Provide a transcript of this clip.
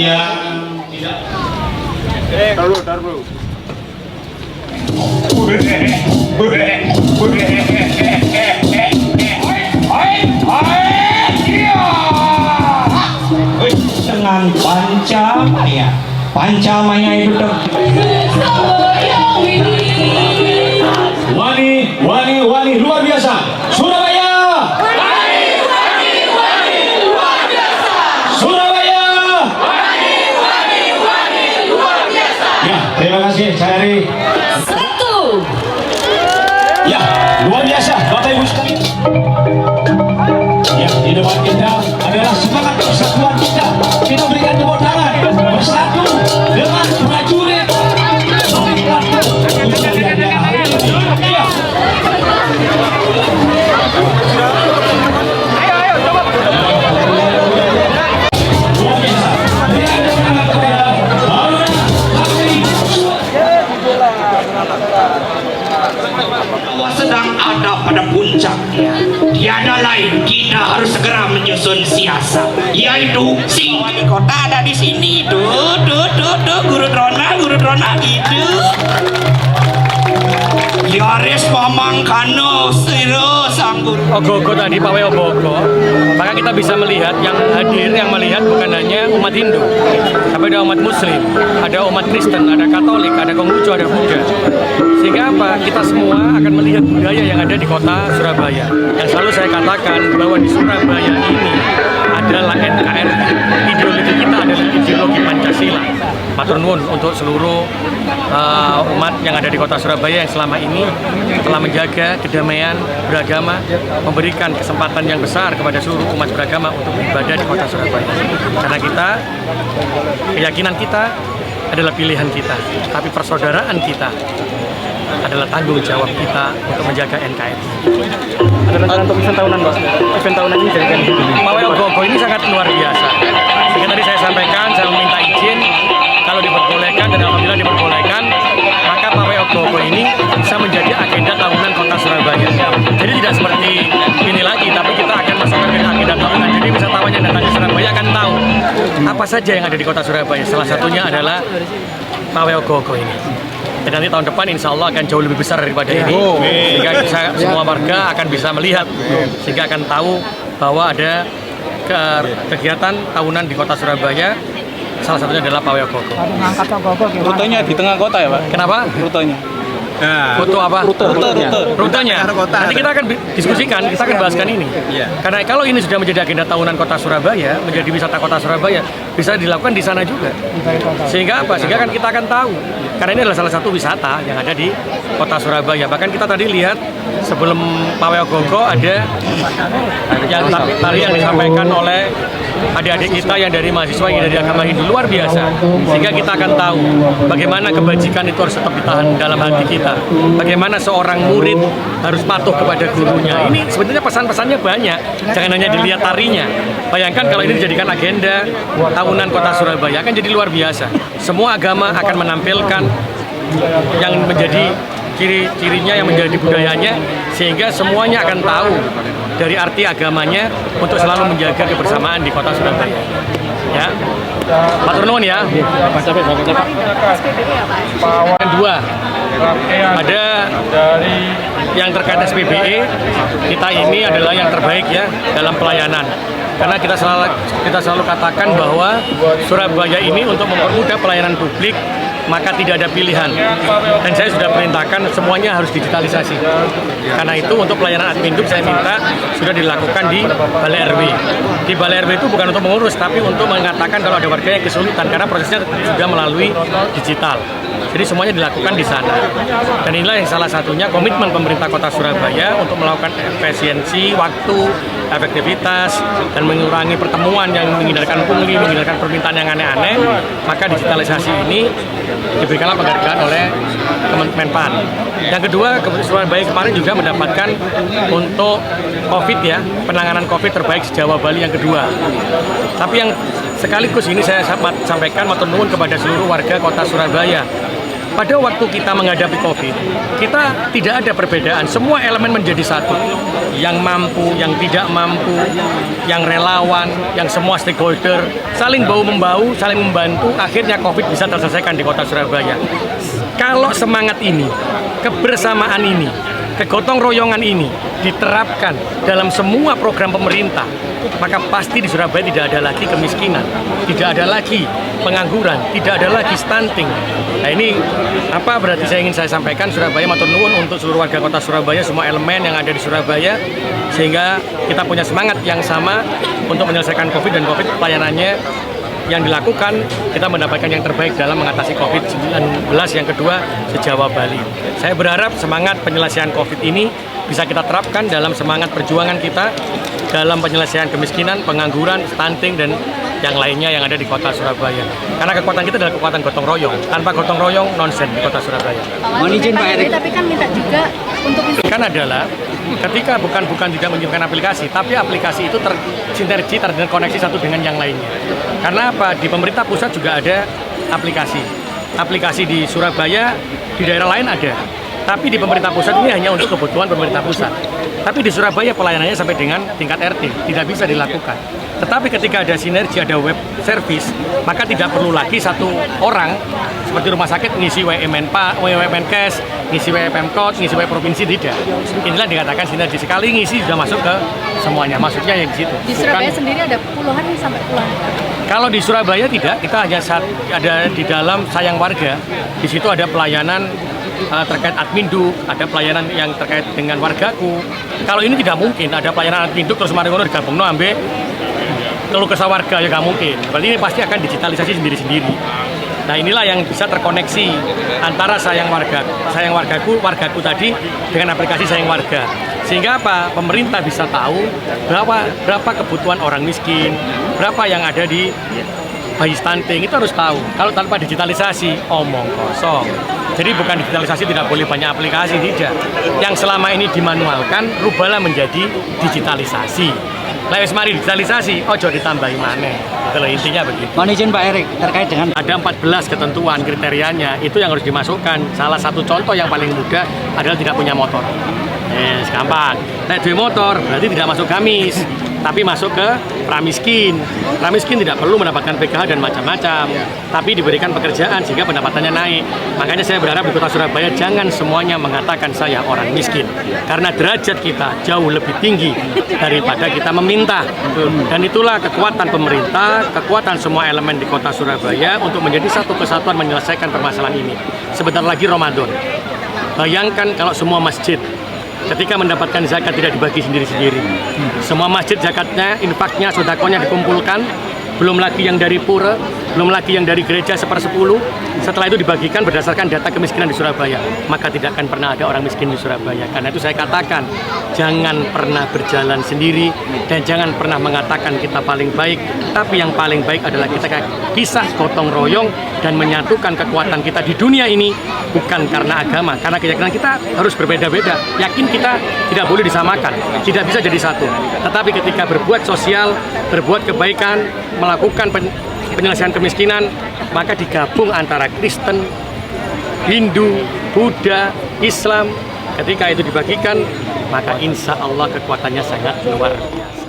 yang tidak. Taruh. Dengan Pancamaya itu wani luar biasa. Surabaya. Wani luar biasa. Surabaya. Wani luar biasa. Ya, terima kasih Cari. Satu. Ya, luar biasa Bapak Ibu sekalian. Ya, di depan kita adalah semangat persatuan kita. Kita berikan tepuk tangan bersatu dengan prajurit. Ya. Sedang ada pada puncaknya. Tiada lain, kita harus segera menyusun siasat, yaitu wali kota ada di sini. Guru drona itu. Yaris pamangkano siro sanggup. Ogo-ogo tadi Pak Ogo-ogo, maka kita bisa melihat yang hadir, yang melihat bukan hanya umat Hindu, tapi ada umat Muslim, ada umat Kristen, ada Katolik, ada Konghucu, ada Buddha. Sehingga apa? Kita semua akan melihat budaya yang ada di kota Surabaya. Yang selalu saya katakan bahwa di Surabaya ini adalah NKRI. Ideologi kita adalah ideologi Pancasila. Matur nuwun untuk seluruh umat yang ada di kota Surabaya yang selama ini telah menjaga kedamaian beragama, memberikan kesempatan yang besar kepada seluruh umat beragama untuk beribadah di kota Surabaya. Karena keyakinan kita adalah pilihan kita, tapi persaudaraan kita adalah tanggung jawab kita untuk menjaga NKRI. Ada rencana untuk event tahunan, Pak? Event tahunan ini jadikan Pawai Ogo-ogo ini sangat luar biasa. Sehingga tadi saya sampaikan, saya meminta izin kalau diperbolehkan dan apabila diperbolehkan, maka Pawai Ogo-ogo ini bisa menjadi agenda tahunan kota Surabaya. Jadi tidak seperti ini lagi, tapi kita akan masukkan ke agenda tahunan. Jadi wisatawan yang datang ke Surabaya akan tahu apa saja yang ada di kota Surabaya. Salah satunya adalah Pawai Ogo-ogo ini. Dan nanti tahun depan insya Allah akan jauh lebih besar daripada ini, sehingga semua warga akan bisa melihat, sehingga akan tahu bahwa ada kegiatan tahunan di kota Surabaya. Salah satunya adalah Pawai Ogo-ogo. Rutenya di tengah kota ya, Pak? Kenapa? Rutenya. Foto apa? Rutenya. Kota. Nanti kita akan diskusikan, kita akan bahaskan ini. Karena kalau ini sudah menjadi agenda tahunan kota Surabaya, menjadi wisata kota Surabaya, bisa dilakukan di sana juga. Sehingga apa? Sehingga kan kita akan tahu. Karena ini adalah salah satu wisata yang ada di kota Surabaya. Bahkan kita tadi lihat sebelum Pawai Ogo-ogo ada yang tadi yang disampaikan oleh adik-adik kita yang dari mahasiswa yang dari agama Hindu, luar biasa. Sehingga kita akan tahu bagaimana kebajikan itu harus tetap ditahan dalam hati kita. Bagaimana seorang murid harus patuh kepada gurunya. Ini sebenarnya pesan-pesannya banyak. Jangan hanya dilihat tarinya. Bayangkan kalau ini dijadikan agenda tahunan kota Surabaya, akan jadi luar biasa. Semua agama akan menampilkan yang menjadi ciri-cirinya, yang menjadi budayanya, sehingga semuanya akan tahu dari arti agamanya untuk selalu menjaga kebersamaan di kota Surabaya. Ya, matur nuwun ya. Yang dua, ada yang terkait SPBE. Kita ini adalah yang terbaik ya dalam pelayanan. Karena kita selalu katakan bahwa Surabaya ini untuk mempermudah pelayanan publik, maka tidak ada pilihan. Dan saya sudah perintahkan semuanya harus digitalisasi. Karena itu untuk pelayanan admin saya minta sudah dilakukan di Balai RW. Di Balai RW itu bukan untuk mengurus, tapi untuk mengatakan kalau ada warga yang kesulitan, karena prosesnya sudah melalui digital. Jadi semuanya dilakukan di sana. Dan inilah yang salah satunya komitmen pemerintah kota Surabaya untuk melakukan efisiensi, waktu, efektivitas, dan mengurangi pertemuan yang menghindarkan pungli, menghindarkan permintaan yang aneh-aneh. Maka digitalisasi ini diberikanlah penghargaan oleh Kemenpan. Yang kedua, Surabaya kemarin juga mendapatkan untuk COVID ya, penanganan COVID terbaik se-Jawa Bali yang kedua. Tapi yang sekaligus ini saya sampaikan matur nuwun kepada seluruh warga kota Surabaya. pada waktu kita menghadapi COVID, kita tidak ada perbedaan. Semua elemen menjadi satu. Yang mampu, yang tidak mampu, yang relawan, yang semua stakeholder saling bahu-membahu, saling membantu. Akhirnya COVID bisa terselesaikan di kota Surabaya. Kalau semangat ini, kebersamaan ini, kegotong royongan ini diterapkan dalam semua program pemerintah, maka pasti di Surabaya tidak ada lagi kemiskinan, tidak ada lagi pengangguran, tidak ada lagi stunting. Nah ini apa berarti saya sampaikan, Surabaya matur nuwun untuk seluruh warga kota Surabaya, semua elemen yang ada di Surabaya, sehingga kita punya semangat yang sama untuk menyelesaikan COVID, dan COVID pelayanannya yang dilakukan, kita mendapatkan yang terbaik dalam mengatasi COVID-19 yang kedua se-Jawa Bali. Saya berharap semangat penyelesaian COVID ini bisa kita terapkan dalam semangat perjuangan kita dalam penyelesaian kemiskinan, pengangguran, stunting, dan yang lainnya yang ada di kota Surabaya. Karena kekuatan kita adalah kekuatan gotong royong. Tanpa gotong royong, nonsen di kota Surabaya. Mohon izin Pak Erik. Tapi kan minta juga untuk Kan adalah ketika bukan tidak menyimpan aplikasi, tapi aplikasi itu tersinergi, terkoneksi satu dengan yang lainnya. Karena apa? Di pemerintah pusat juga ada aplikasi. Aplikasi di Surabaya, di daerah lain ada. Tapi di pemerintah pusat ini hanya untuk kebutuhan pemerintah pusat. Tapi di Surabaya pelayanannya sampai dengan tingkat RT, tidak bisa dilakukan. Tetapi ketika ada sinergi, ada web service, maka tidak perlu lagi satu orang seperti rumah sakit ngisi WMNkes, ngisi Pemkot, ngisi provinsi, tidak. Inilah dikatakan sinergi, sekali ngisi sudah masuk ke semuanya. Maksudnya yang di situ. di Surabaya sendiri ada puluhan sampai puluhan. Kalau di Surabaya tidak, kita hanya ada di dalam Sayang Warga. Di situ ada pelayanan terkait adminduk, ada pelayanan yang terkait dengan wargaku. Kalau ini tidak mungkin ada pelayanan adminduk terus mari ngono digabungno ambek keluh kesah warga, ya nggak mungkin. Berarti ini pasti akan digitalisasi sendiri-sendiri. Nah inilah yang bisa terkoneksi antara Sayang Wargaku tadi dengan aplikasi Sayang Warga. Sehingga apa? Pemerintah bisa tahu berapa kebutuhan orang miskin, berapa yang ada di bayi stunting, itu harus tahu. Kalau tanpa digitalisasi, omong kosong. Jadi bukan digitalisasi tidak boleh banyak aplikasi, tidak. Yang selama ini dimanualkan, rubahlah menjadi digitalisasi. Lewis mari digitalisasi, ojo ditambahi maneh. Itu intinya begitu. Mohon izin Pak Erik, terkait dengan Ada 14 ketentuan kriterianya, itu yang harus dimasukkan. Salah satu contoh yang paling mudah adalah tidak punya motor. Gampang. Nek duwe motor berarti tidak masuk gamis, tapi masuk ke pramiskin. Pramiskin tidak perlu mendapatkan PKH dan macam-macam, tapi diberikan pekerjaan sehingga pendapatannya naik. Makanya saya berharap di kota Surabaya jangan semuanya mengatakan saya orang miskin, karena derajat kita jauh lebih tinggi daripada kita meminta. Dan itulah kekuatan pemerintah, kekuatan semua elemen di kota Surabaya untuk menjadi satu kesatuan menyelesaikan permasalahan ini. Sebentar lagi Ramadan. Bayangkan kalau semua masjid ketika mendapatkan zakat tidak dibagi sendiri-sendiri. Semua masjid zakatnya, infaknya, sodakonya dikumpulkan, belum lagi yang dari pura, belum lagi yang dari gereja 1/10. Setelah itu dibagikan berdasarkan data kemiskinan di Surabaya. Maka tidak akan pernah ada orang miskin di Surabaya. Karena itu saya katakan, jangan pernah berjalan sendiri dan jangan pernah mengatakan kita paling baik. Tapi yang paling baik adalah kita kisah gotong royong dan menyatukan kekuatan kita di dunia ini bukan karena agama, karena keyakinan kita harus berbeda-beda. Yakin kita tidak boleh disamakan, tidak bisa jadi satu. Tetapi ketika berbuat sosial, berbuat kebaikan, melakukan penyelesaian kemiskinan, maka digabung antara Kristen, Hindu, Buddha, Islam. Ketika itu dibagikan, maka insya Allah kekuatannya sangat luar biasa.